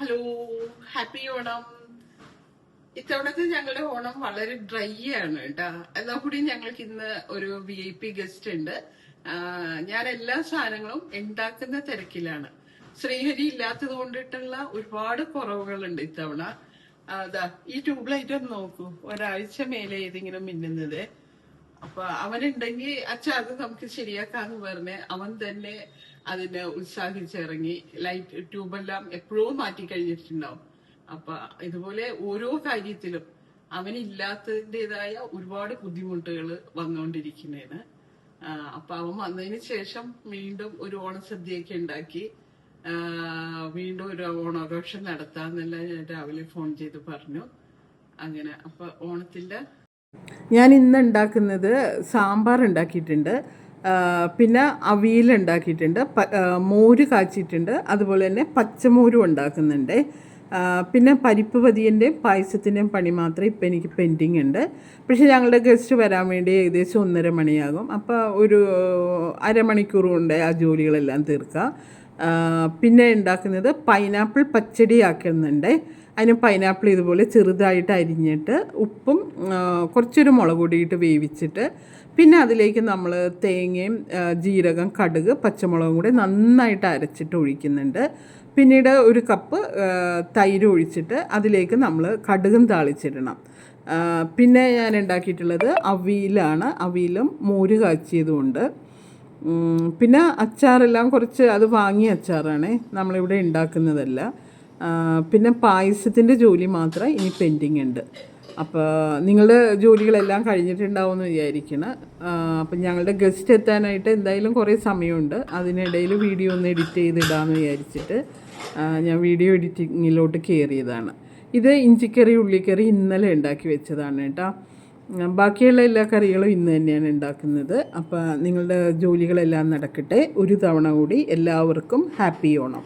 Hello, happy Onam. ഇത്തവണത്തെ ഞങ്ങളുടെ ഓണം വളരെ ഡ്രൈ ആണ് കേട്ടാ. എന്നാൽ കൂടി ഞങ്ങൾക്ക് ഇന്ന് ഒരു VIP ഗസ്റ്റ് ഉണ്ട്. ഞാൻ എല്ലാ സാധനങ്ങളും ഉണ്ടാക്കുന്ന തിരക്കിലാണ്. ശ്രീഹരി ഇല്ലാത്തത് കൊണ്ടിട്ടുള്ള ഒരുപാട് കുറവുകളുണ്ട് ഇത്തവണ. അതാ ഈ ട്യൂബ് ലൈറ്റ് ഒന്ന് നോക്കൂ, ഒരാഴ്ച മേലെ ഏതെങ്കിലും മിന്നുന്നത്. അപ്പൊ അവനുണ്ടെങ്കിൽ അച്ഛാ അത് നമുക്ക് ശരിയാക്കാന്ന് പറഞ്ഞ് അവൻ തന്നെ അതിന് ഉത്സാഹിച്ചിറങ്ങി. ലൈറ്റ് ട്യൂബെല്ലാം എപ്പോഴോ മാറ്റി കഴിഞ്ഞിട്ടുണ്ടാവും. അപ്പൊ ഇതുപോലെ ഓരോ കാര്യത്തിലും അവനില്ലാത്തതിൻ്റെതായ ഒരുപാട് ബുദ്ധിമുട്ടുകൾ വന്നുകൊണ്ടിരിക്കുന്നതാണ്. അപ്പൊ അവൻ വന്നതിന് ശേഷം വീണ്ടും ഒരു ഓണസദ്യയൊക്കെ ഉണ്ടാക്കി വീണ്ടും ഒരു ഓണാഘോഷം നടത്താന്നെല്ലാം ഞാൻ രാവിലെ ഫോൺ ചെയ്ത് പറഞ്ഞു. അങ്ങനെ അപ്പൊ ഓണത്തിന്റെ ഞാൻ ഇന്ന് ഉണ്ടാക്കുന്നത് സാമ്പാർ ഉണ്ടാക്കിയിട്ടുണ്ട്, പിന്നെ അവിയൽ ഉണ്ടാക്കിയിട്ടുണ്ട്, മോര് കാച്ചിയിട്ടുണ്ട്, അതുപോലെ തന്നെ പച്ചമോരും ഉണ്ടാക്കുന്നുണ്ട്. പിന്നെ പരിപ്പ് പതിയൻ്റെയും പായസത്തിൻ്റെയും പണി മാത്രമേ ഇപ്പം എനിക്ക് പെൻഡിങ് ഉണ്ട്. പക്ഷേ ഞങ്ങളുടെ ഗസ്റ്റ് വരാൻ വേണ്ടി ഏകദേശം 1:30 മണിയാകും. അപ്പോൾ ഒരു അരമണിക്കൂർ കൊണ്ട് ആ ജോലികളെല്ലാം തീർക്കുക. പിന്നെ ഉണ്ടാക്കുന്നത് പൈനാപ്പിൾ പച്ചടി ആക്കുന്നുണ്ട്. അതിന് പൈനാപ്പിൾ ഇതുപോലെ ചെറുതായിട്ട് അരിഞ്ഞിട്ട് ഉപ്പും കുറച്ചൊരു മുളക് പൊടിയിട്ട് വേവിച്ചിട്ട് പിന്നെ അതിലേക്ക് നമ്മൾ തേങ്ങയും ജീരകം, കടുക്, പച്ചമുളകും കൂടി നന്നായിട്ട് അരച്ചിട്ട് ഒഴിക്കുന്നുണ്ട്. പിന്നീട് ഒരു കപ്പ് തൈര് ഒഴിച്ചിട്ട് അതിലേക്ക് നമ്മൾ കടുകും താളിച്ചിടണം. പിന്നെ ഞാൻ ഉണ്ടാക്കിയിട്ടുള്ളത് അവിയലാണ്. അവിയലും മോര് കാച്ചിയതുമുണ്ട്. പിന്നെ അച്ചാറെല്ലാം കുറച്ച് അത് വാങ്ങിയ അച്ചാറാണ്, നമ്മളിവിടെ ഉണ്ടാക്കുന്നതല്ല. പിന്നെ പായസത്തിൻ്റെ ജോലി മാത്രം ഇനി പെൻഡിങ് ഉണ്ട്. അപ്പോൾ നിങ്ങളുടെ ജോലികളെല്ലാം കഴിഞ്ഞിട്ടുണ്ടാവുമെന്ന് വിചാരിക്കണം. അപ്പം ഞങ്ങളുടെ ഗസ്റ്റ് എത്താനായിട്ട് എന്തായാലും കുറേ സമയമുണ്ട്. അതിനിടയിൽ വീഡിയോ ഒന്ന് എഡിറ്റ് ചെയ്തിടാമെന്ന് വിചാരിച്ചിട്ട് ഞാൻ വീഡിയോ എഡിറ്റിങ്ങിലോട്ട് കയറിയതാണ്. ഇത് ഇഞ്ചിക്കറി, ഉള്ളിക്കറി ഇന്നലെ ഉണ്ടാക്കി വെച്ചതാണ് കേട്ടോ. ബാക്കിയുള്ള എല്ലാ കറികളും ഇന്ന് തന്നെയാണ് ഉണ്ടാക്കുന്നത്. അപ്പോൾ നിങ്ങളുടെ ജോലികളെല്ലാം നടക്കട്ടെ. ഒരു തവണ കൂടി എല്ലാവർക്കും ഹാപ്പി ഓണം.